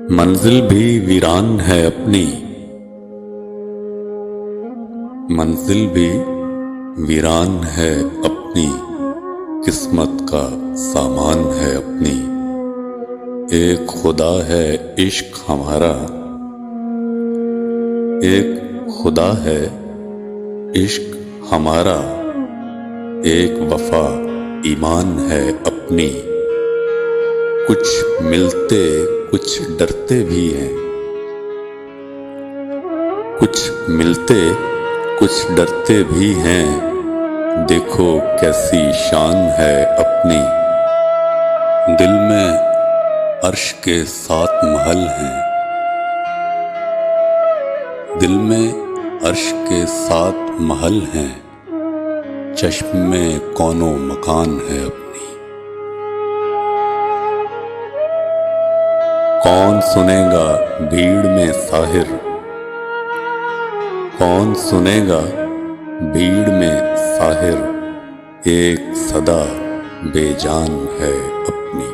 منزل بھی ویران ہے اپنی، منزل بھی ویران ہے اپنی، قسمت کا سامان ہے اپنی۔ ایک خدا ہے عشق ہمارا، ایک خدا ہے عشق ہمارا، ایک وفا ایمان ہے اپنی۔ کچھ ملتے کچھ ڈرتے بھی ہیں، کچھ ملتے کچھ ڈرتے بھی ہیں، دیکھو کیسی شان ہے اپنی۔ دل میں عرش کے 7 محل ہیں، دل میں عرش کے 7 محل ہیں، چشم میں کون و مکان ہے اپنی۔ کون سنے گا بھیڑ میں ساحر، کون سنے گا بھیڑ میں ساحر، ایک صدا بے جان ہے اپنی۔